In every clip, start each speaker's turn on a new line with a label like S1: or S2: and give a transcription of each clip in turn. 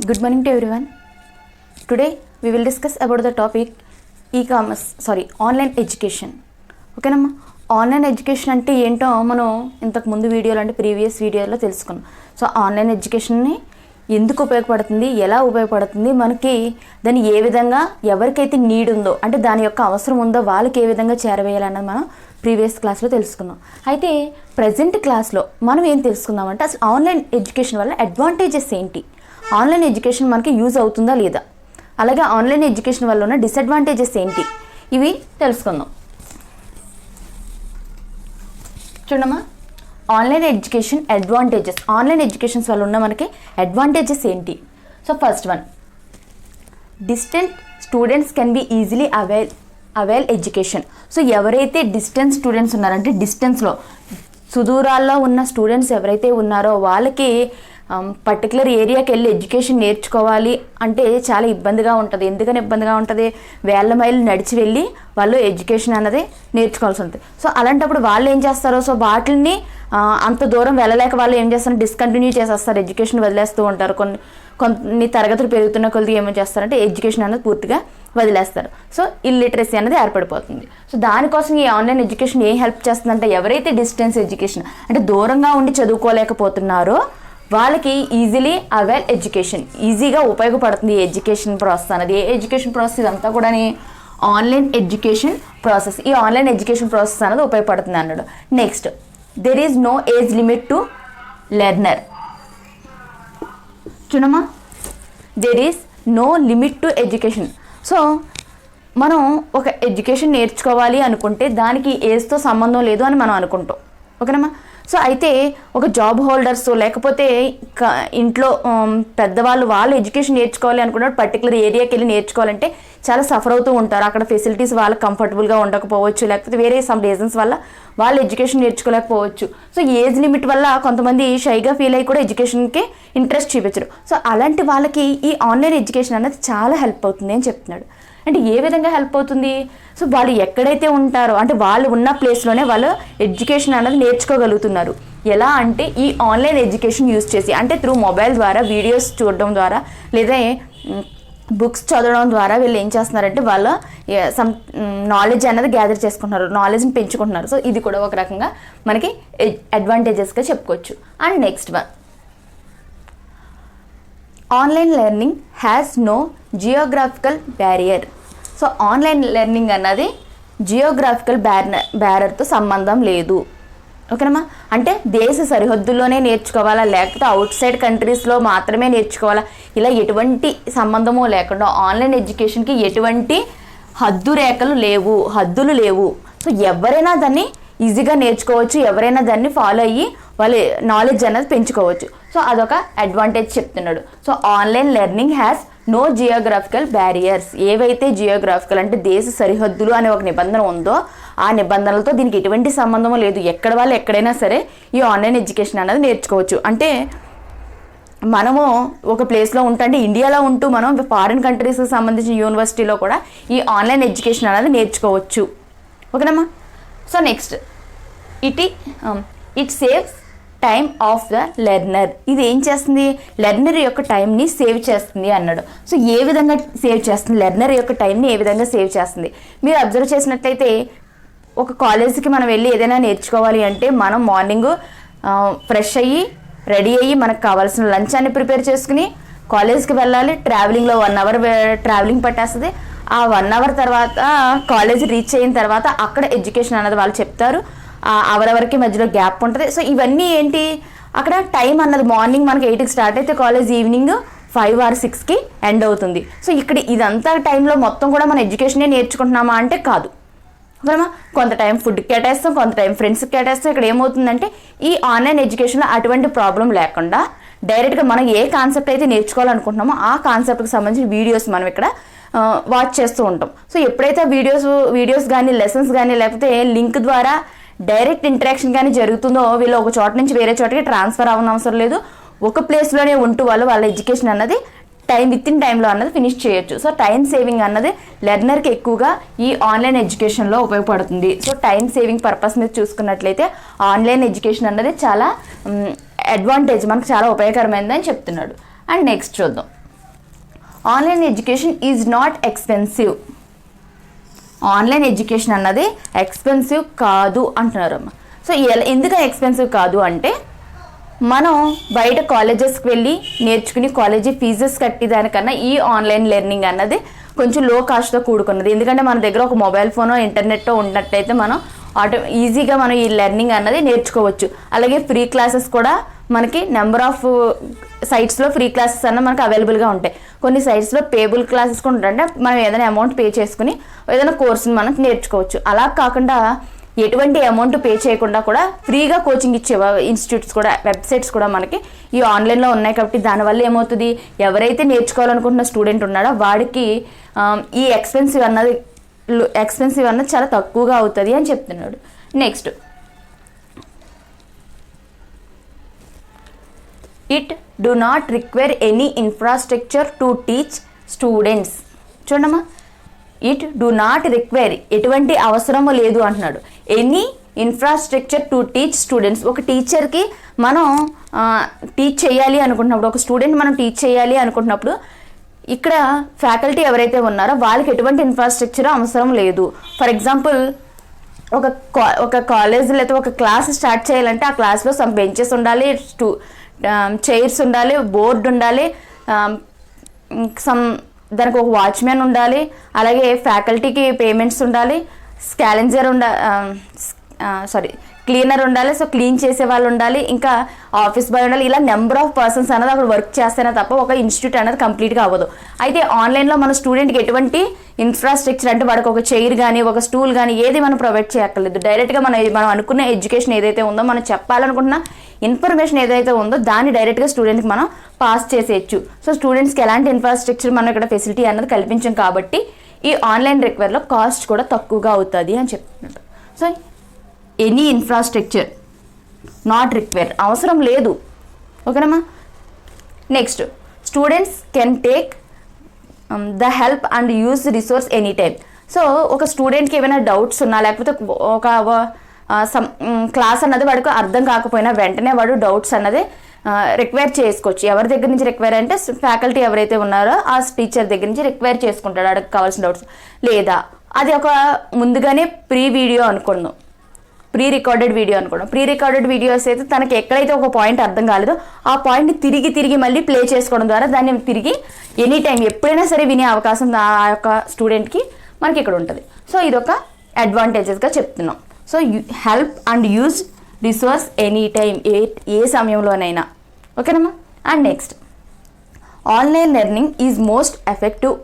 S1: Good morning to everyone. Today we will discuss about the topic online education. Okay nama, online education ante ento మనం ఇంతకు ముందు వీడియోలో అంటే previous వీడియోలో తెలుసుకున్నాం. సో ఆన్లైన్ ఎడ్యుకేషన్ ని ఎందుకు ఉపయోగపడుతుంది, ఎలా ఉపయోగపడుతుంది, మనకి దాన్ని ఏ విధంగా ఎవరికైతే నీడ్ ఉందో అంటే దాని యొక్క అవసరం ఉందో వాళ్ళకి ఏ విధంగా చేరవేయాలన్నది మనం ప్రీవియస్ క్లాస్లో తెలుసుకున్నాం. అయితే ప్రజెంట్ క్లాస్లో మనం ఏం తెలుసుకుందామంటే అసలు ఆన్లైన్ ఎడ్యుకేషన్ వల్ల అడ్వాంటేజెస్ ఏంటి, ఆన్లైన్ ఎడ్యుకేషన్ మనకి యూజ్ అవుతుందా లేదా, అలాగే ఆన్లైన్ ఎడ్యుకేషన్ వల్ల ఉన్న డిసడ్వాంటేజెస్ ఏంటి, ఇవి తెలుసుకుందాం. చూడమ్మా, online education advantages, online educations వల్ల ఉన్న మనకి అడ్వాంటేజెస్ ఏంటి. So first one, distant students can be easily avail education. So ఎవరైతే డిస్టెన్స్ స్టూడెంట్స్ ఉన్నారంటే డిస్టెన్స్లో సుదూరాల్లో ఉన్న స్టూడెంట్స్ ఎవరైతే ఉన్నారో వాళ్ళకి పర్టికులర్ ఏరియాకి వెళ్ళి ఎడ్యుకేషన్ నేర్చుకోవాలి అంటే చాలా ఇబ్బందిగా ఉంటుంది. ఎందుకని ఇబ్బందిగా ఉంటుంది, వేల మైళ్ళు నడిచి వెళ్ళి వాళ్ళు ఎడ్యుకేషన్ అన్నది నేర్చుకోవాల్సి ఉంటుంది. సో అలాంటప్పుడు వాళ్ళు ఏం చేస్తారో, సో వాటిని అంత దూరం వెళ్ళలేక వాళ్ళు ఏం చేస్తారు, డిస్కంటిన్యూ చేసేస్తారు, ఎడ్యుకేషన్ వదిలేస్తూ ఉంటారు. కొన్ని తరగతులు పెరుగుతున్న కొద్దిగా ఏమేమి చేస్తారంటే ఎడ్యుకేషన్ అనేది పూర్తిగా వదిలేస్తారు. సో ఇల్లిటరసీ అనేది ఏర్పడిపోతుంది. సో దానికోసం ఈ ఆన్లైన్ ఎడ్యుకేషన్ ఏం హెల్ప్ చేస్తుందంటే ఎవరైతే డిస్టెన్స్ ఎడ్యుకేషన్ అంటే దూరంగా ఉండి చదువుకోలేకపోతున్నారో వాళ్ళకి ఈజీలీ అవైల్ ఎడ్యుకేషన్, ఈజీగా ఉపయోగపడుతుంది ఈ ఎడ్యుకేషన్ ప్రాసెస్ అనేది. ఏ ఎడ్యుకేషన్ ప్రాసెస్ ఇదంతా కూడా ఆన్లైన్ ఎడ్యుకేషన్ ప్రాసెస్. ఈ ఆన్లైన్ ఎడ్యుకేషన్ ప్రాసెస్ అనేది ఉపయోగపడుతుంది అన్నాడు. Next, there is no age limit to learner. చూడమ్మా, there is no limit to education. So మనం ఒక ఎడ్యుకేషన్ నేర్చుకోవాలి అనుకుంటే దానికి ఏజ్తో సంబంధం లేదు అని మనం అనుకుంటాం. ఓకేనమ్మా. సో అయితే ఒక జాబ్ హోల్డర్స్ లేకపోతే ఇంట్లో పెద్దవాళ్ళు వాళ్ళు ఎడ్యుకేషన్ నేర్చుకోవాలి అనుకున్నప్పుడు పర్టికులర్ ఏరియాకి వెళ్ళి నేర్చుకోవాలంటే చాలా సఫర్ అవుతూ ఉంటారు. అక్కడ ఫెసిలిటీస్ వాళ్ళకి కంఫర్టబుల్గా ఉండకపోవచ్చు, లేకపోతే వేరే సమ్ రీజన్స్ వల్ల వాళ్ళు ఎడ్యుకేషన్ నేర్చుకోలేకపోవచ్చు. సో ఏజ్ లిమిట్ వల్ల కొంతమంది షైగా ఫీల్ అయ్యి కూడా ఎడ్యుకేషన్కి ఇంట్రెస్ట్ చూపించరు. సో అలాంటి వాళ్ళకి ఈ ఆన్లైన్ ఎడ్యుకేషన్ అనేది చాలా హెల్ప్ అవుతుంది అని చెప్తున్నాడు. అంటే ఏ విధంగా హెల్ప్ అవుతుంది, సో వాళ్ళు ఎక్కడైతే ఉంటారో అంటే వాళ్ళు ఉన్న ప్లేస్లోనే వాళ్ళు ఎడ్యుకేషన్ అనేది నేర్చుకోగలుగుతున్నారు. ఎలా అంటే ఈ ఆన్లైన్ ఎడ్యుకేషన్ యూజ్ చేసి, అంటే త్రూ మొబైల్ ద్వారా వీడియోస్ చూడడం ద్వారా లేదా బుక్స్ చదవడం ద్వారా వీళ్ళు ఏం చేస్తున్నారంటే వాళ్ళు సమ్ నాలెడ్జ్ అనేది గ్యాదర్ చేసుకుంటున్నారు, నాలెడ్జ్ని పెంచుకుంటున్నారు. సో ఇది కూడా ఒక రకంగా మనకి అడ్వాంటేజెస్గా చెప్పుకోవచ్చు. And next one, online learning has no geographical barrier. So online learning అన్నది జియోగ్రాఫికల్ బ్యారియర్తో సంబంధం లేదు. ఓకేనమ్మా. అంటే దేశ సరిహద్దుల్లోనే నేర్చుకోవాలా లేకపోతే అవుట్ సైడ్ కంట్రీస్లో మాత్రమే నేర్చుకోవాలా, ఇలా ఎటువంటి సంబంధము లేకుండా ఆన్లైన్ ఎడ్యుకేషన్కి ఎటువంటి హద్దులు లేవు. సో ఎవరైనా దాన్ని ఈజీగా నేర్చుకోవచ్చు, ఎవరైనా దాన్ని ఫాలో అయ్యి వాళ్ళ నాలెడ్జ్ అనేది పెంచుకోవచ్చు. సో అదొక అడ్వాంటేజ్ చెప్తున్నాడు. So online learning has no geographical barriers. ఏవైతే జియోగ్రాఫికల్ అంటే దేశ సరిహద్దులు అనే ఒక నిబంధన ఉందో ఆ నిబంధనలతో దీనికి ఎటువంటి సంబంధం లేదు. ఎక్కడ వాళ్ళు ఎక్కడైనా సరే ఈ ఆన్లైన్ ఎడ్యుకేషన్ అనేది నేర్చుకోవచ్చు. అంటే మనము ఒక ప్లేస్లో అంటే ఇండియాలో ఉంటూ మనం ఫారిన్ కంట్రీస్కి సంబంధించిన యూనివర్సిటీలో కూడా ఈ ఆన్లైన్ ఎడ్యుకేషన్ అనేది నేర్చుకోవచ్చు. ఓకేనమ్మా. So next, it saves time of the learner. ఇది ఏం చేస్తుంది, లెర్నర్ యొక్క టైంని సేవ్ చేస్తుంది అన్నాడు. సో ఏ విధంగా సేవ్ చేస్తుంది, లెర్నర్ యొక్క టైంని ఏ విధంగా సేవ్ చేస్తుంది. మీరు అబ్జర్వ్ చేసినట్లయితే ఒక కాలేజీకి మనం వెళ్ళి ఏదైనా నేర్చుకోవాలి అంటే మనం మార్నింగ్ ఫ్రెష్ అయ్యి రెడీ అయ్యి మనకు కావాల్సిన లంచ్ అన్ని ప్రిపేర్ చేసుకుని కాలేజ్కి వెళ్ళాలి. ట్రావెలింగ్లో 1 అవర్ ట్రావెలింగ్ పట్టేస్తుంది. ఆ 1 అవర్ తర్వాత కాలేజ్ రీచ్ అయిన తర్వాత అక్కడ ఎడ్యుకేషన్ అన్నది వాళ్ళు చెప్తారు. అవరవరికి మధ్యలో గ్యాప్ ఉంటుంది. సో ఇవన్నీ ఏంటి, అక్కడ టైం అన్నది మార్నింగ్ మనకి 8కి స్టార్ట్ అయితే కాలేజ్ ఈవినింగ్ 5 or 6కి ఎండ్ అవుతుంది. సో ఇక్కడ ఇదంతా టైంలో మొత్తం కూడా మన ఎడ్యుకేషనే నేర్చుకుంటున్నామా అంటే కాదు. ఓకేనా. కొంత టైం ఫుడ్కి కేటాయిస్తాం, కొంత టైం ఫ్రెండ్స్కి కేటాయిస్తాం. ఇక్కడ ఏమవుతుందంటే ఈ ఆన్లైన్ ఎడ్యుకేషన్లో అటువంటి ప్రాబ్లం లేకుండా డైరెక్ట్గా మనం ఏ కాన్సెప్ట్ అయితే నేర్చుకోవాలనుకుంటున్నామో ఆ కాన్సెప్ట్కి సంబంధించిన వీడియోస్ మనం ఇక్కడ వాచ్ చేస్తూ ఉంటాం. సో ఎప్పుడైతే వీడియోస్ కానీ లెసన్స్ కానీ లేకపోతే లింక్ ద్వారా డైరెక్ట్ ఇంటరాక్షన్ కానీ జరుగుతుందో వీళ్ళు ఒక చోట నుంచి వేరే చోటకి ట్రాన్స్ఫర్ అవ్వని అవసరం లేదు. ఒక ప్లేస్లోనే ఉంటూ వాళ్ళ ఎడ్యుకేషన్ అన్నది విత్ ఇన్ టైంలో అన్నది ఫినిష్ చేయొచ్చు. సో టైం సేవింగ్ అన్నది లెర్నర్కి ఎక్కువగా ఈ ఆన్లైన్ ఎడ్యుకేషన్లో ఉపయోగపడుతుంది. సో టైం సేవింగ్ పర్పస్ మీద చూసుకున్నట్లయితే ఆన్లైన్ ఎడ్యుకేషన్ అన్నది చాలా అడ్వాంటేజ్, మనకు చాలా ఉపయోగకరమైనదని చెప్తున్నాడు. అండ్ నెక్స్ట్ చూద్దాం, online education is not expensive. Online education అన్నది ఎక్స్పెన్సివ్ కాదు అంటున్నారమ్మ. సో ఎందుకు ఎక్స్పెన్సివ్ కాదు అంటే మనం బయట కాలేజెస్కి వెళ్ళి నేర్చుకుని కాలేజీ ఫీజెస్ కట్టేదానికన్నా ఈ ఆన్లైన్ లెర్నింగ్ అన్నది కొంచెం లో కాస్ట్తో కూడుకున్నది. ఎందుకంటే మన దగ్గర ఒక మొబైల్ ఫోనో ఇంటర్నెట్టో ఉన్నట్టయితే మనం ఈజీగా మనం ఈ లెర్నింగ్ అన్నది నేర్చుకోవచ్చు. అలాగే ఫ్రీ క్లాసెస్ కూడా మనకి నెంబర్ ఆఫ్ సైట్స్లో ఫ్రీ క్లాసెస్ అన్న మనకు అవైలబుల్గా ఉంటాయి. కొన్ని సైట్స్లో పేబుల్ క్లాసెస్ కూడా ఉంటాయి, అంటే మనం ఏదైనా అమౌంట్ పే చేసుకుని ఏదైనా కోర్సుని మనం నేర్చుకోవచ్చు. అలా కాకుండా ఎటువంటి అమౌంట్ పే చేయకుండా కూడా ఫ్రీగా కోచింగ్ ఇచ్చే ఇన్స్టిట్యూట్స్ కూడా, వెబ్సైట్స్ కూడా మనకి ఈ ఆన్లైన్లో ఉన్నాయి. కాబట్టి దానివల్ల ఏమవుతుంది, ఎవరైతే నేర్చుకోవాలనుకుంటున్న స్టూడెంట్ ఉన్నాడో వాడికి ఈ ఎక్స్పెన్సివ్ అన్నది చాలా తక్కువగా అవుతుంది అని చెప్తున్నాడు. Next, it do not require any infrastructure to teach students. చూడమ్మా, ఇట్ డు నాట్ రిక్వైర్, ఎటువంటి అవసరము లేదు అంటున్నాడు. Any infrastructure to teach students. ఒక టీచర్కి మనం టీచ్ చేయాలి అనుకుంటున్నప్పుడు, ఒక స్టూడెంట్ మనం టీచ్ చేయాలి అనుకుంటున్నప్పుడు ఇక్కడ ఫ్యాకల్టీ ఎవరైతే ఉన్నారో వాళ్ళకి ఎటువంటి ఇన్ఫ్రాస్ట్రక్చర్ అవసరం లేదు. ఫర్ ఎగ్జాంపుల్ ఒక కాలేజ్ లేదా ఒక క్లాస్ స్టార్ట్ చేయాలంటే ఆ క్లాస్లో సమ్ బెంచెస్ ఉండాలి, చైర్స్ ఉండాలి, బోర్డు ఉండాలి, దానికి ఒక వాచ్మెన్ ఉండాలి, అలాగే ఫ్యాకల్టీకి పేమెంట్స్ ఉండాలి, క్లీనర్ ఉండాలి, సో క్లీన్ చేసే వాళ్ళు ఉండాలి, ఇంకా ఆఫీస్ బాయ్ ఉండాలి. ఇలా నెంబర్ ఆఫ్ పర్సన్స్ అనేది అక్కడ వర్క్ చేస్తేనే తప్ప ఒక ఇన్స్టిట్యూట్ అనేది కంప్లీట్గా అవ్వదు. అయితే ఆన్లైన్లో మన స్టూడెంట్కి ఎటువంటి ఇన్ఫ్రాస్ట్రక్చర్ అంటే వాడికి ఒక చైర్ కానీ ఒక స్టూల్ కానీ ఏది మనం ప్రొవైడ్ చేయక్కర్లేదు. డైరెక్ట్గా మనం అనుకున్న ఎడ్యుకేషన్ ఏదైతే ఉందో, మనం చెప్పాలనుకున్న ఇన్ఫర్మేషన్ ఏదైతే ఉందో దాన్ని డైరెక్ట్గా స్టూడెంట్కి మనం పాస్ చేసేయచ్చు. సో స్టూడెంట్స్కి ఎలాంటి ఇన్ఫ్రాస్ట్రక్చర్ మనం ఇక్కడ ఫెసిలిటీ అన్నది కల్పించాం కాబట్టి ఈ ఆన్లైన్ రిక్వైర్లో కాస్ట్ కూడా తక్కువగా అవుతుంది అని చెప్తున్నారు. So any infrastructure not require, అవసరం లేదు. ఓకేనమ్మా. Next, students can take the help and use resource any time. So ఒక స్టూడెంట్కి ఏమైనా డౌట్స్ ఉన్నా, లేకపోతే ఒక క్లాస్ అన్నది వాడికి అర్థం కాకపోయినా వెంటనే వాడు డౌట్స్ అన్నది రిక్వైర్ చేసుకోవచ్చు. ఎవరి దగ్గర నుంచి రిక్వైర్ అంటే ఫ్యాకల్టీ ఎవరైతే ఉన్నారో ఆ టీచర్ దగ్గర నుంచి రిక్వైర్ చేసుకుంటాడు వాడికి కావాల్సిన డౌట్స్. లేదా అది ఒక ముందుగానే ప్రీ రికార్డెడ్ వీడియో అనుకోండి. ప్రీ రికార్డెడ్ వీడియోస్ అయితే తనకి ఎక్కడైతే ఒక పాయింట్ అర్థం కాలేదో ఆ పాయింట్ని తిరిగి మళ్ళీ ప్లే చేసుకోవడం ద్వారా దాన్ని తిరిగి ఎనీ టైం ఎప్పుడైనా సరే వినే అవకాశం ఆ యొక్క స్టూడెంట్కి మనకి ఇక్కడ ఉంటుంది. సో ఇదొక అడ్వాంటేజెస్గా చెప్తున్నాం. So help and use resource any time, ఏ సమయంలోనైనా. ఓకేనమ్మా. And next, online learning is most effective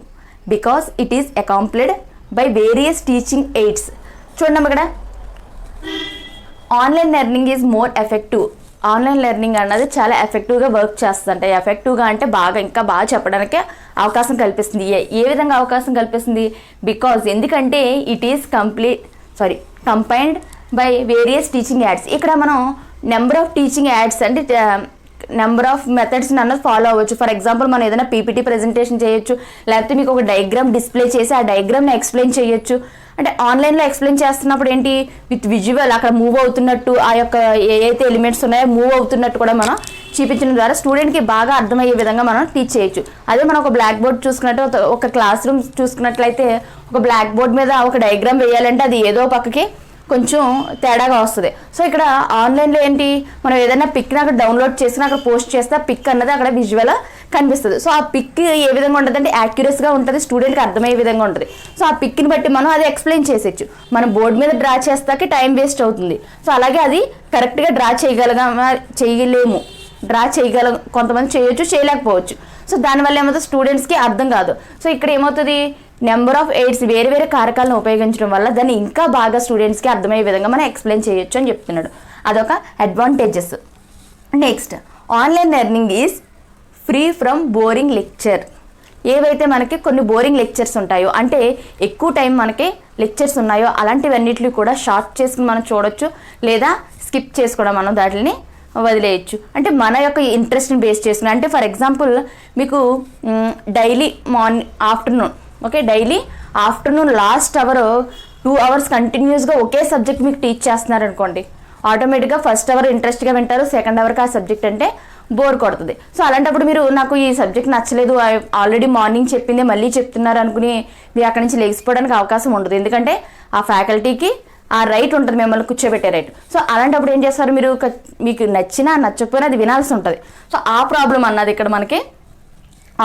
S1: because it is accomplished by various teaching aids. చూడమ్మా, ఇక్కడ online learning is more effective. Online learning అన్నది చాలా ఎఫెక్టివ్గా వర్క్ చేస్తుందంట. ఎఫెక్టివ్గా అంటే ఇంకా బాగా చెప్పడానికే అవకాశం కల్పిస్తుంది. ఏ విధంగా అవకాశం కల్పిస్తుంది? బికాజ్ ఎందుకంటే it is combined by various teaching aids. ఇక్కడ మనం నెంబర్ ఆఫ్ టీచింగ్ యాడ్స్ అంటే నెంబర్ ఆఫ్ మెథడ్స్ని అన్నది ఫాలో అవ్వచ్చు. ఫర్ ఎగ్జాంపుల్ మనం ఏదైనా పీపీటీ ప్రజెంటేషన్ చేయొచ్చు, లేకపోతే మీకు ఒక డయాగ్రామ్ డిస్ప్లే చేసి ఆ డయాగ్రామ్ని ఎక్స్ప్లెయిన్ చేయొచ్చు. అంటే ఆన్లైన్లో ఎక్స్ప్లెయిన్ చేస్తున్నప్పుడు ఏంటి, విత్ విజువల్ అక్కడ మూవ్ అవుతున్నట్టు, ఆ యొక్క ఏదైతే ఎలిమెంట్స్ ఉన్నాయో మూవ్ అవుతున్నట్టు కూడా మనం చూపించడం ద్వారా స్టూడెంట్కి బాగా అర్థమయ్యే విధంగా మనం టీచ్ చేయొచ్చు. అదే మనం ఒక బ్లాక్ బోర్డ్ చూసుకున్నట్టు, ఒక క్లాస్ రూమ్ చూసుకున్నట్లయితే ఒక బ్లాక్ బోర్డ్ మీద ఒక డయాగ్రామ్ వేయాలంటే అది ఏదో పక్కకి కొంచెం తేడాగా వస్తుంది. సో ఇక్కడ ఆన్లైన్లో ఏంటి, మనం ఏదైనా పిక్ని అక్కడ డౌన్లోడ్ చేసినా అక్కడ పోస్ట్ చేస్తే ఆ పిక్ అన్నది అక్కడ విజువల్గా కనిపిస్తుంది. సో ఆ పిక్ ఏ విధంగా ఉంటుంది అంటే యాక్యురస్గా ఉంటుంది, స్టూడెంట్కి అర్థమయ్యే విధంగా ఉంటుంది. సో ఆ పిక్ని బట్టి మనం అది ఎక్స్ప్లెయిన్ చేసేయచ్చు. మనం బోర్డు మీద డ్రా చేస్తాకి టైం వేస్ట్ అవుతుంది. సో అలాగే అది కరెక్ట్గా డ్రా చేయలేము. కొంతమంది చేయొచ్చు, చేయలేకపోవచ్చు. సో దానివల్ల ఏమవుతుంది, స్టూడెంట్స్కి అర్థం కాదు. సో ఇక్కడ ఏమవుతుంది, నెంబర్ ఆఫ్ ఎయిడ్స్ వేరే కారకాలను ఉపయోగించడం వల్ల దాన్ని ఇంకా బాగా స్టూడెంట్స్కి అర్థమయ్యే విధంగా మనం ఎక్స్ప్లెయిన్ చేయొచ్చు అని చెప్తున్నాడు. అదొక advantages. Next, online learning is free from boring lecture. ఏవైతే మనకి కొన్ని బోరింగ్ లెక్చర్స్ ఉంటాయో, అంటే ఎక్కువ టైం మనకి లెక్చర్స్ ఉన్నాయో అలాంటివన్నిటిని కూడా షార్ట్ చేసుకుని మనం చూడొచ్చు, లేదా స్కిప్ చేసి కూడా మనం దాటిని వదిలేయచ్చు. అంటే మన యొక్క ఇంట్రెస్ట్ని బేస్ చేసుకుని, అంటే ఫర్ ఎగ్జాంపుల్ మీకు daily daily afternoon last hour 2 hours కంటిన్యూస్గా ఒకే సబ్జెక్ట్ మీకు టీచ్ చేస్తున్నారు అనుకోండి, ఆటోమేటిక్గా ఫస్ట్ అవర్ ఇంట్రెస్ట్గా వింటారు, సెకండ్ అవర్కి ఆ సబ్జెక్ట్ అంటే బోర్ కొడుతుంది. సో అలాంటప్పుడు మీరు నాకు ఈ సబ్జెక్ట్ నచ్చలేదు, ఆల్రెడీ మార్నింగ్ చెప్పిందే మళ్ళీ చెప్తున్నారు అనుకుని మీరు అక్కడి నుంచి లేచిపోవడానికి అవకాశం ఉండదు. ఎందుకంటే ఆ ఫ్యాకల్టీకి ఆ రైట్ ఉంటుంది, మిమ్మల్ని కూర్చోబెట్టే రైట్. సో అలాంటప్పుడు ఏం చేస్తారు, మీరు మీకు నచ్చినా నచ్చకపోయినా అది వినాల్సి ఉంటుంది. సో ఆ ప్రాబ్లం అన్నది ఇక్కడ మనకి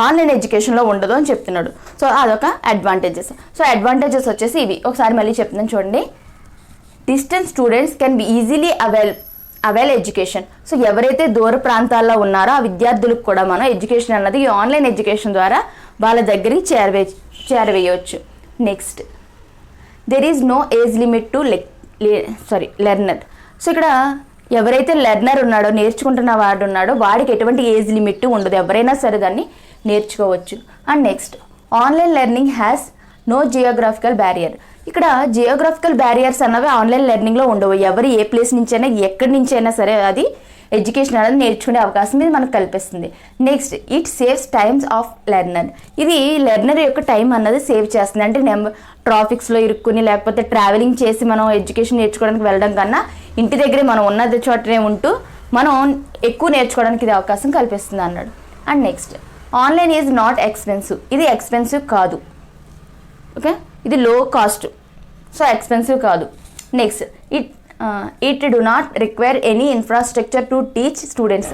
S1: ఆన్లైన్ ఎడ్యుకేషన్లో ఉండదు అని చెప్తున్నాడు. సో అదొక అడ్వాంటేజెస్. సో అడ్వాంటేజెస్ వచ్చేసి ఇవి, ఒకసారి మళ్ళీ చెప్తున్నాను చూడండి. Distance students can be easily avail education. So ఎవరైతే దూర ప్రాంతాల్లో ఉన్నారో ఆ విద్యార్థులకు కూడా మనం ఎడ్యుకేషన్ అన్నది ఈ ఆన్లైన్ ఎడ్యుకేషన్ ద్వారా వాళ్ళ దగ్గరికి చేరవేయవచ్చు. Next, there is no age limit to learner. So ఇక్కడ ఎవరైతే లెర్నర్ ఉన్నాడో, నేర్చుకుంటున్న వాడు ఉన్నాడో, వాడికి ఎటువంటి ఏజ్ లిమిట్ ఉండదు, ఎవరైనా సరే దాన్ని నేర్చుకోవచ్చు. And next, online learning has no geographical barrier. ఇక్కడ జియోగ్రాఫికల్ బ్యారియర్స్ అన్నవి ఆన్లైన్ లెర్నింగ్లో ఉండవు. ఎవరు ఏ ప్లేస్ నుంచి అయినా ఎక్కడి నుంచి అయినా సరే అది ఎడ్యుకేషన్ అనేది నేర్చుకునే అవకాశం ఇది మనకు కల్పిస్తుంది. Next, it saves times of learner. ఇది లెర్నర్ యొక్క టైం అన్నది సేవ్ చేస్తుంది. అంటే ట్రాఫిక్స్లో ఇరుక్కుని లేకపోతే ట్రావెలింగ్ చేసి మనం ఎడ్యుకేషన్ నేర్చుకోవడానికి వెళ్ళడం కన్నా ఇంటి దగ్గరే మనం ఉన్నది చోటనే ఉంటూ మనం ఎక్కువ నేర్చుకోవడానికి ఇది అవకాశం కల్పిస్తుంది అన్నాడు. And next, online is not expensive. ఇది ఎక్స్పెన్సివ్ కాదు, ఓకే, ఇది లో కాస్ట్, సో ఎక్స్పెన్సివ్ కాదు. Next, it do not require any infrastructure to teach students.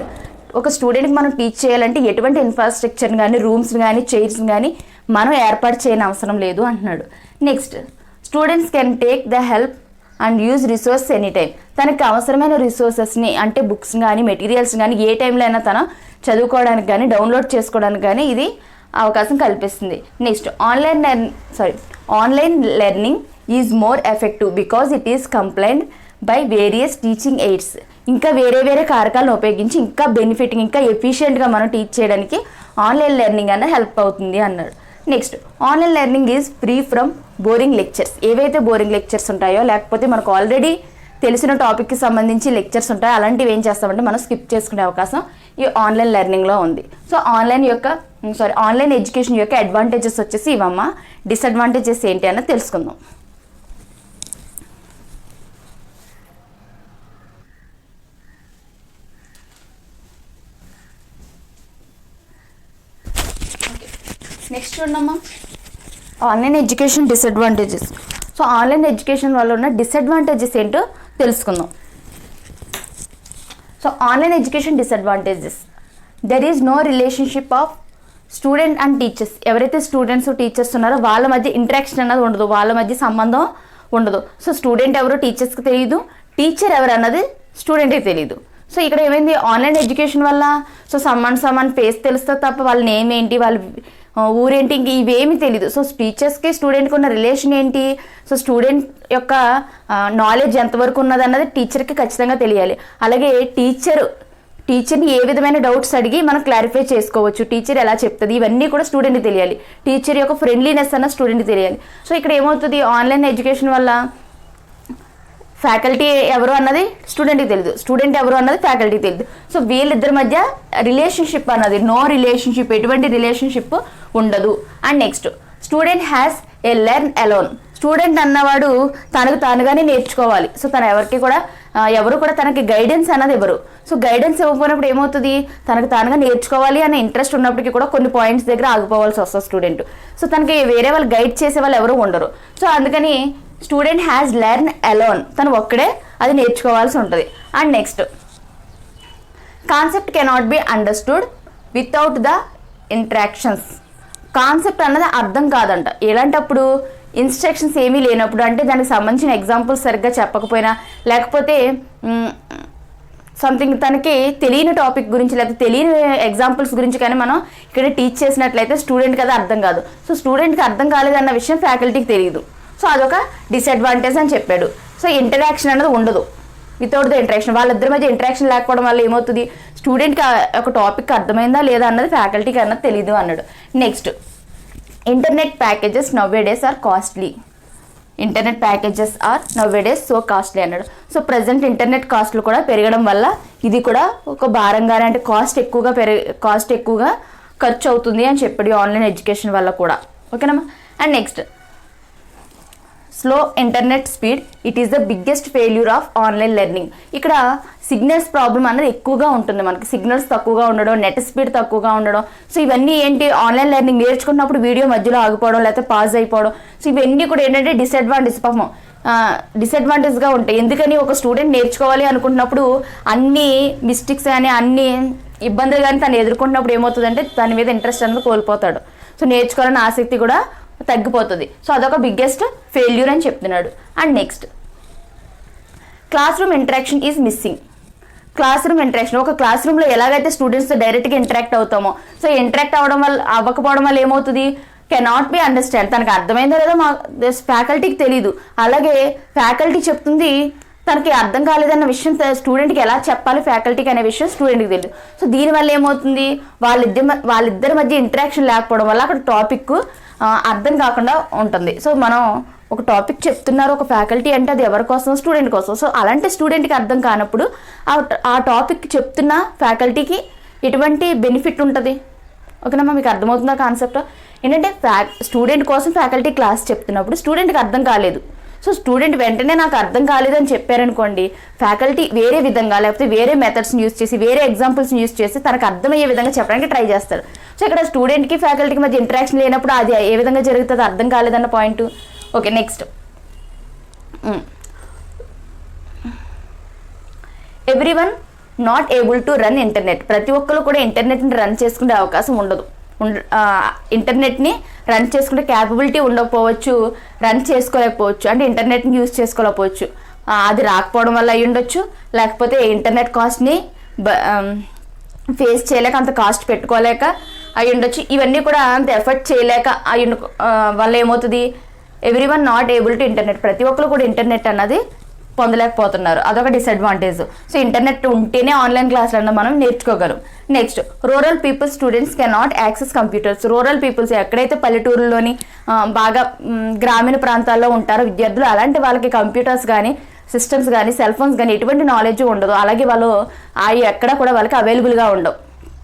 S1: ఒక స్టూడెంట్కి మనం టీచ్ చేయాలంటే ఎటువంటి ఇన్ఫ్రాస్ట్రక్చర్ కానీ, రూమ్స్ కానీ, చైర్స్ కానీ మనం ఏర్పాటు చేయని అవసరం లేదు అంటున్నాడు. Next, students can take the help and use resource any time. తనకి అవసరమైన రిసోర్సెస్ని అంటే బుక్స్ కానీ, మెటీరియల్స్ కానీ ఏ టైంలో అయినా తను చదువుకోవడానికి కానీ, డౌన్లోడ్ చేసుకోవడానికి కానీ ఇది అవకాశం కల్పిస్తుంది. Next, online learning is more effective because it is combined by various teaching aids. ఇంకా వేరే కారకాలను ఉపయోగించి ఇంకా బెనిఫిటింగ్, ఇంకా ఎఫిషియెంట్గా మనం టీచ్ చేయడానికి ఆన్లైన్ లెర్నింగ్ అన్న హెల్ప్ అవుతుంది అన్నాడు. Next, online learning is free from boring lectures. ఏవైతే బోరింగ్ లెక్చర్స్ ఉంటాయో లేకపోతే మనకు ఆల్రెడీ తెలిసిన టాపిక్కి సంబంధించి లెక్చర్స్ ఉంటాయో అలాంటివి ఏం చేస్తామంటే మనం స్కిప్ చేసుకునే అవకాశం ఈ ఆన్లైన్ లెర్నింగ్లో ఉంది. సో ఆన్లైన్ ఎడ్యుకేషన్ యొక్క అడ్వాంటేజెస్ వచ్చేసి ఇవమ్మ. డిసడ్వాంటేజెస్ ఏంటి అన్నది తెలుసుకుందాం. నెక్స్ట్ చూడమ్మా, online education disadvantages. So online education వల్ల ఉన్న డిసడ్వాంటేజెస్ ఏంటో తెలుసుకుందాం. So online education disadvantages, there is no relationship of student and teachers. ఎవరైతే స్టూడెంట్స్ టీచర్స్ ఉన్నారో వాళ్ళ మధ్య ఇంటరాక్షన్ అన్నది ఉండదు, వాళ్ళ మధ్య సంబంధం ఉండదు. సో స్టూడెంట్ ఎవరో టీచర్స్కి తెలియదు, టీచర్ ఎవరు అన్నది స్టూడెంట్కి తెలియదు. సో ఇక్కడ ఏమైంది, ఆన్లైన్ ఎడ్యుకేషన్ వల్ల సో సమ్మన్ ఫేస్ తెలుస్తుంది తప్ప వాళ్ళ నేమ్ ఏంటి, వాళ్ళ ఊరేంటి, ఇంక ఇవేమీ తెలీదు. సో టీచర్స్కి స్టూడెంట్కి ఉన్న రిలేషన్ ఏంటి, సో స్టూడెంట్ యొక్క నాలెడ్జ్ ఎంతవరకు ఉన్నది అన్నది టీచర్కి ఖచ్చితంగా తెలియాలి. అలాగే టీచర్ని ఏ విధమైన డౌట్స్ అడిగి మనం క్లారిఫై చేసుకోవచ్చు, టీచర్ ఎలా చెప్తుంది, ఇవన్నీ కూడా స్టూడెంట్కి తెలియాలి. టీచర్ యొక్క ఫ్రెండ్లీనెస్ అన్న స్టూడెంట్కి తెలియాలి. సో ఇక్కడ ఏమవుతుంది, ఆన్లైన్ ఎడ్యుకేషన్ వల్ల ఫ్యాకల్టీ ఎవరు అన్నది స్టూడెంట్కి తెలియదు, స్టూడెంట్ ఎవరు అన్నది ఫ్యాకల్టీకి తెలియదు. సో వీళ్ళిద్దరి మధ్య రిలేషన్షిప్ అన్నది నో రిలేషన్షిప్, ఎటువంటి రిలేషన్షిప్ ఉండదు. And next, student has a learn alone. Student అన్నవాడు తనకు తానుగానే నేర్చుకోవాలి. సో తన ఎవరు కూడా తనకి గైడెన్స్ అన్నది ఇవ్వరు. సో గైడెన్స్ ఇవ్వకపోయినప్పుడు ఏమవుతుంది, తనకు తానుగా నేర్చుకోవాలి అనే ఇంట్రెస్ట్ ఉన్నప్పటికీ కూడా కొన్ని పాయింట్స్ దగ్గర ఆగిపోవాల్సి వస్తుంది స్టూడెంట్. సో తనకి వేరే వాళ్ళు గైడ్ చేసే వాళ్ళు ఎవరు ఉండరు. సో అందుకని స్టూడెంట్ హ్యాస్ లెర్న్ అలోన్, తను ఒక్కడే అది నేర్చుకోవాల్సి ఉంటుంది. And next, concept cannot be understood without the interactions. Concept అన్నది అర్థం కాదంట. ఎలాంటప్పుడు, ఇన్స్ట్రక్షన్స్ ఏమీ లేనప్పుడు, అంటే దానికి సంబంధించిన ఎగ్జాంపుల్స్ సరిగ్గా చెప్పకపోయినా, లేకపోతే సంథింగ్ తనకి తెలియని టాపిక్ గురించి లేకపోతే తెలియని ఎగ్జాంపుల్స్ గురించి కానీ మనం ఇక్కడ టీచ్ చేసినట్లయితే స్టూడెంట్కి అది అర్థం కాదు. సో స్టూడెంట్కి అర్థం కాలేదన్న విషయం ఫ్యాకల్టీకి తెలియదు. సో అదొక డిసడ్వాంటేజ్ అని చెప్పాడు. సో ఇంటరాక్షన్ అనేది ఉండదు, వితౌట్ ద ఇంటరాక్షన్. వాళ్ళిద్దరి మధ్య ఇంటరాక్షన్ లేకపోవడం వల్ల ఏమవుతుంది, స్టూడెంట్కి ఒక టాపిక్ అర్థమైందా లేదా అన్నది ఫ్యాకల్టీకి అన్నది తెలియదు అన్నాడు. Next, internet packages nowadays are costly. Internet packages are nowadays so costly అన్నాడు. సో ప్రజెంట్ ఇంటర్నెట్ కాస్ట్లు కూడా పెరగడం వల్ల ఇది కూడా ఒక భారంగానే, అంటే కాస్ట్ ఎక్కువగా ఖర్చు అవుతుంది అని చెప్పాడు ఆన్లైన్ ఎడ్యుకేషన్ వల్ల కూడా. ఓకేనమ్మా. And next, slow internet speed it is the biggest failure of online learning. ఇక్కడ సిగ్నల్స్ ప్రాబ్లం అనేది ఎక్కువగా ఉంటుంది, మనకి సిగ్నల్స్ తక్కువగా ఉండడం, నెట్ స్పీడ్ తక్కువగా ఉండడం. సో ఇవన్నీ ఏంటి, ఆన్లైన్ లెర్నింగ్ నేర్చుకున్నప్పుడు వీడియో మధ్యలో ఆగిపోవడం లేకపోతే పాజ్ అయిపోవడం. సో ఇవన్నీ కూడా ఏంటంటే డిసడ్వాంటేజ్గా ఉంటాయి. ఎందుకని, ఒక స్టూడెంట్ నేర్చుకోవాలి అనుకుంటున్నప్పుడు అన్ని మిస్టేక్స్ కానీ అన్ని ఇబ్బందులు కానీ తను ఎదుర్కొన్నప్పుడు ఏమవుతుందంటే దాని మీద ఇంట్రెస్ట్ అనేది కోల్పోతాడు. సో నేర్చుకోవాలని ఆసక్తి కూడా తగ్గిపోతుంది. సో అదొక బిగ్గెస్ట్ ఫెయిల్యూర్ అని చెప్తున్నాడు. And next, class room interaction is missing. Class room interaction, ఒక క్లాస్ రూమ్లో ఎలాగైతే స్టూడెంట్స్తో డైరెక్ట్గా ఇంటరాక్ట్ అవుతామో, సో ఇంటరాక్ట్ అవ్వకపోవడం వల్ల ఏమవుతుంది, కెనాట్ బి అండర్స్టాండ్. తనకు అర్థమైందో లేదో ఫ్యాకల్టీకి తెలీదు. అలాగే ఫ్యాకల్టీ చెప్తుంది తనకి అర్థం కాలేదన్న విషయం స్టూడెంట్కి ఎలా చెప్పాలి ఫ్యాకల్టీకి అనే విషయం స్టూడెంట్కి తెలియదు. సో దీనివల్ల ఏమవుతుంది, వాళ్ళిద్దరి మధ్య ఇంటరాక్షన్ లేకపోవడం వల్ల అక్కడ టాపిక్ అర్థం కాకుండా ఉంటుంది. సో మనం ఒక టాపిక్ చెప్తున్నారు ఒక ఫ్యాకల్టీ అంటే అది ఎవరి కోసం, స్టూడెంట్ కోసం. సో అలాంటి స్టూడెంట్కి అర్థం కానప్పుడు ఆ టాపిక్ చెప్తున్న ఫ్యాకల్టీకి ఎటువంటి బెనిఫిట్ ఉంటుంది? ఓకేనమ్మా, మీకు అర్థమవుతుందా కాన్సెప్ట్? ఏంటంటే స్టూడెంట్ కోసం ఫ్యాకల్టీ క్లాస్ చెప్తున్నప్పుడు స్టూడెంట్కి అర్థం కాలేదు. సో స్టూడెంట్ వెంటనే నాకు అర్థం కాలేదని చెప్పారనుకోండి, ఫ్యాకల్టీ వేరే విధంగా లేకపోతే వేరే మెథడ్స్ని యూస్ చేసి వేరే ఎగ్జాంపుల్స్ని యూస్ చేసి తనకు అర్థమయ్యే విధంగా చెప్పడానికి ట్రై చేస్తారు. సో ఇక్కడ స్టూడెంట్కి ఫ్యాకల్టీకి మధ్య ఇంటరాక్షన్ లేనప్పుడు అది ఏ విధంగా జరుగుతుంది, అర్థం కాలేదన్న point. Okay, next, everyone not able to run internet. ప్రతి ఒక్కరు కూడా ఇంటర్నెట్ని రన్ చేసుకునే అవకాశం ఉండదు. ఇంటర్నెట్ని రన్ చేసుకునే క్యాపబిలిటీ ఉండకపోవచ్చు, రన్ చేసుకోలేకపోవచ్చు, అంటే ఇంటర్నెట్ని యూజ్ చేసుకోలేకపోవచ్చు. అది రాకపోవడం వల్ల అయ్యి ఉండొచ్చు, లేకపోతే ఇంటర్నెట్ కాస్ట్ని ఫేస్ చేయలేక, అంత కాస్ట్ పెట్టుకోలేక అయ్యి ఉండొచ్చు. ఇవన్నీ కూడా అంత ఎఫర్ట్ చేయలేక వల్ల ఏమవుతుంది, everyone not able to internet. ప్రతి ఒక్కరు కూడా ఇంటర్నెట్ అన్నది పొందలేకపోతున్నారు, అదొక డిసడ్వాంటేజ్. సో ఇంటర్నెట్ ఉంటేనే ఆన్లైన్ క్లాసులు మనం నేర్చుకోగలం. Next, rural peoples students can not access computers. Rural peoples ఎక్కడైతే పల్లెటూరులోని బాగా గ్రామీణ ప్రాంతాల్లో ఉంటారో విద్యార్థులు, అలాంటి వాళ్ళకి కంప్యూటర్స్ కానీ సిస్టమ్స్ కానీ సెల్ ఫోన్స్ కానీ ఎటువంటి నాలెడ్జ్ ఉండదు. అలాగే వాళ్ళు అవి ఎక్కడ కూడా వాళ్ళకి అవైలబుల్గా ఉండవు,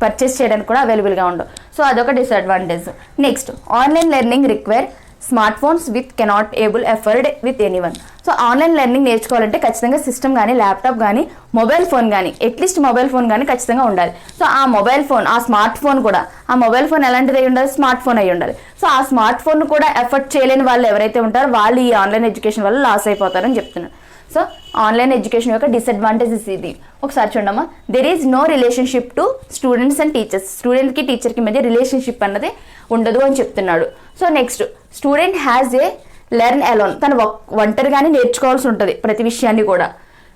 S1: పర్చేస్ చేయడానికి కూడా అవైలబుల్గా ఉండవు. సో అదొక disadvantage. Next, online learning require smart phones with cannot able afford with anyone. So online learning నేర్చుకోవాలంటే ఖచ్చితంగా సిస్టమ్ కానీ ల్యాప్టాప్ కానీ మొబైల్ ఫోన్ కానీ అట్లీస్ట్ మొబైల్ ఫోన్ కానీ ఖచ్చితంగా ఉండాలి. సో ఆ మొబైల్ ఫోన్, ఆ స్మార్ట్ ఫోన్ కూడా, ఆ మొబైల్ ఫోన్ ఎలాంటిది అయి ఉండాలి, స్మార్ట్ ఫోన్ అయి ఉండాలి. సో ఆ స్మార్ట్ ఫోన్ కూడా ఎఫర్ట్ చేయలేని వాళ్ళు ఎవరైతే ఉంటారో వాళ్ళు ఈ ఆన్లైన్ ఎడ్యుకేషన్ వల్ల లాస్ అయిపోతారని చెప్తున్నారు. సో ఆన్లైన్ ఎడ్యుకేషన్ యొక్క డిసడ్వాంటేజెస్ ఇది. ఒకసారి చూడమ్మా, there is no relationship to students and teachers. స్టూడెంట్కి టీచర్కి మధ్య రిలేషన్షిప్ అన్నది ఉండదు అని చెప్తున్నాడు. So next, student has a learn alone. తను ఒంటరిగానే నేర్చుకోవాల్సి ఉంటుంది ప్రతి విషయాన్ని కూడా.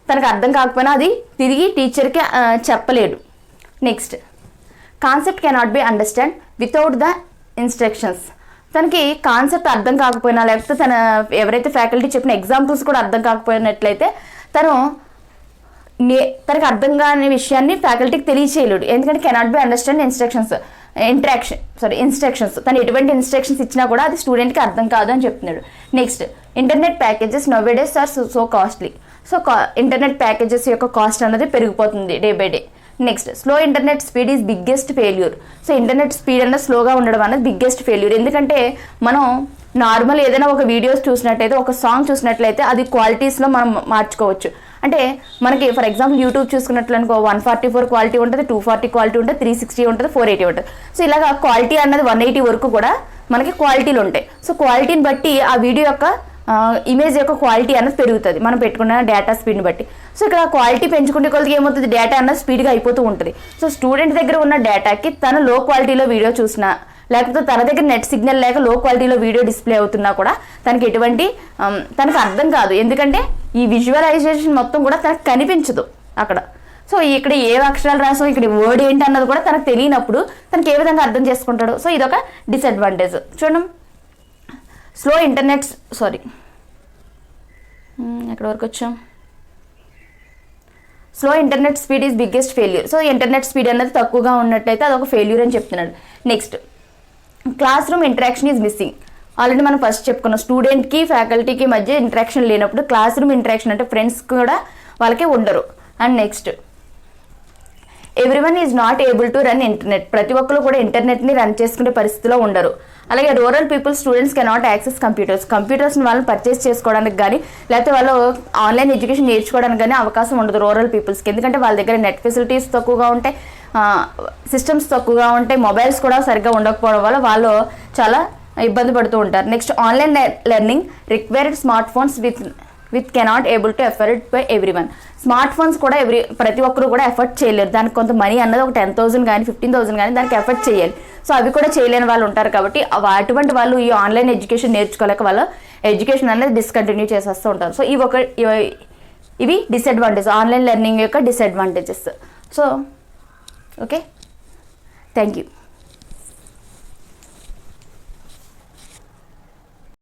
S1: తనకు అర్థం కాకపోయినా అది తిరిగి టీచర్కి చెప్పలేడు. Next, concept cannot be understand without the instructions. తనకి కాన్సెప్ట్ అర్థం కాకపోయినా లేకపోతే ఎవరైతే ఫ్యాకల్టీ చెప్పిన ఎగ్జాంపుల్స్ కూడా అర్థం కాకపోయినట్లయితే తనకి అర్థం కాని విషయాన్ని ఫ్యాకల్టీకి తెలియచేయలేడు. ఎందుకంటే కెనాట్ బి అండర్స్టాండ్ ఇన్స్ట్రక్షన్స్. తను ఎటువంటి ఇన్స్ట్రక్షన్స్ ఇచ్చినా కూడా అది స్టూడెంట్కి అర్థం కాదు అని చెప్తున్నాడు. Next, internet packages nowadays are so costly. So internet packages యొక్క కాస్ట్ అనేది పెరిగిపోతుంది day by day. Next, slow internet speed is biggest failure. So internet speed అనేది స్లోగా ఉండడం అనేది బిగ్గెస్ట్ ఫెయిల్యూర్. ఎందుకంటే మనం నార్మల్ ఏదైనా ఒక వీడియోస్ చూసినట్టయితే, ఒక సాంగ్ చూసినట్లయితే అది క్వాలిటీస్లో మనం మార్చుకోవచ్చు. అంటే మనకి ఫర్ ఎగ్జాంపుల్ యూట్యూబ్ చూసుకున్నట్లు అనుకో 144 క్వాలిటీ ఉంటుంది, 240 క్వాలిటీ ఉంటుంది, 360 ఉంటుంది, 480 ఉంటుంది. సో ఇలాగా క్వాలిటీ అన్నది 180 వరకు కూడా మనకి క్వాలిటీలు ఉంటాయి. సో క్వాలిటీని బట్టి ఆ వీడియో యొక్క ఇమేజ్ యొక్క క్వాలిటీ అన్నది పెరుగుతుంది మనం పెట్టుకున్న డేటా స్పీడ్ని బట్టి. సో ఇక్కడ క్వాలిటీ పెంచుకుంటే కొద్దిగా ఏమవుతుంది, డేటా అన్నది స్పీడ్గా అయిపోతూ ఉంటుంది. సో స్టూడెంట్ దగ్గర ఉన్న డేటాకి తను లో క్వాలిటీలో వీడియో చూసినా లేకపోతే తన దగ్గర నెట్ సిగ్నల్ లేక లో క్వాలిటీలో వీడియో డిస్ప్లే అవుతున్నా కూడా తనకు అర్థం కాదు. ఎందుకంటే ఈ విజువలైజేషన్ మొత్తం కూడా తనకు కనిపించదు అక్కడ. సో ఇక్కడ ఏ అక్షరాలు రాసాం, ఇక్కడ వర్డ్ ఏంటి అన్నది కూడా తనకు తెలియనప్పుడు తనకి ఏ విధంగా అర్థం చేసుకుంటాడు. సో ఇదొక డిసడ్వాంటేజ్. చూడండి, స్లో ఇంటర్నెట్ ఎక్కడి వరకు వచ్చాం, slow internet speed is biggest failure. So internet speed అనేది తక్కువగా ఉన్నట్టయితే అదొక ఫెయిల్యూర్ అని చెప్తున్నాడు. Next, class room interaction is missing. Already మనం ఫస్ట్ చెప్పుకున్నాం, స్టూడెంట్కి ఫ్యాకల్టీకి మధ్య ఇంటరాక్షన్ లేనప్పుడు క్లాస్ రూమ్ ఇంటరాక్షన్ అంటే ఫ్రెండ్స్ కూడా వాళ్ళకి ఉండరు. And next, everyone is not able to run internet. ప్రతి ఒక్కరు కూడా ఇంటర్నెట్ని రన్ చేసుకునే పరిస్థితిలో ఉండరు. అలాగే rural people students cannot access కంప్యూటర్స్ని వాళ్ళని పర్చేస్ చేసుకోవడానికి కానీ లేకపోతే వాళ్ళు ఆన్లైన్ ఎడ్యుకేషన్ నేర్చుకోవడానికి కానీ అవకాశం ఉండదు రూరల్ పీపుల్స్కి. ఎందుకంటే వాళ్ళ దగ్గర నెట్ ఫెసిలిటీస్ తక్కువగా ఉంటాయి, సిస్టమ్స్ తక్కువగా ఉంటాయి, మొబైల్స్ కూడా సరిగ్గా ఉండకపోవడం వల్ల వాళ్ళు చాలా ఇబ్బంది పడుతూ ఉంటారు. Next online learning required smart phones with cannot able to effort by everyone. Smart phones కూడా ప్రతి ఒక్కరు కూడా ఎఫర్ట్ చేయలేరు. దానికి కొంత మనీ అన్నది ఒక 10,000 కానీ 15,000 కానీ దానికి ఎఫర్ట్ చేయాలి. సో అవి కూడా చేయలేని వాళ్ళు ఉంటారు కాబట్టి అటువంటి వాళ్ళు ఈ ఆన్లైన్ ఎడ్యుకేషన్ నేర్చుకోలేక వాళ్ళ ఎడ్యుకేషన్ అనేది డిస్కంటిన్యూ చేసేస్తూ ఉంటారు. సో ఇవి డిసడ్వాంటేజ్, ఆన్లైన్ లెర్నింగ్ యొక్క disadvantages. So okay, thank you.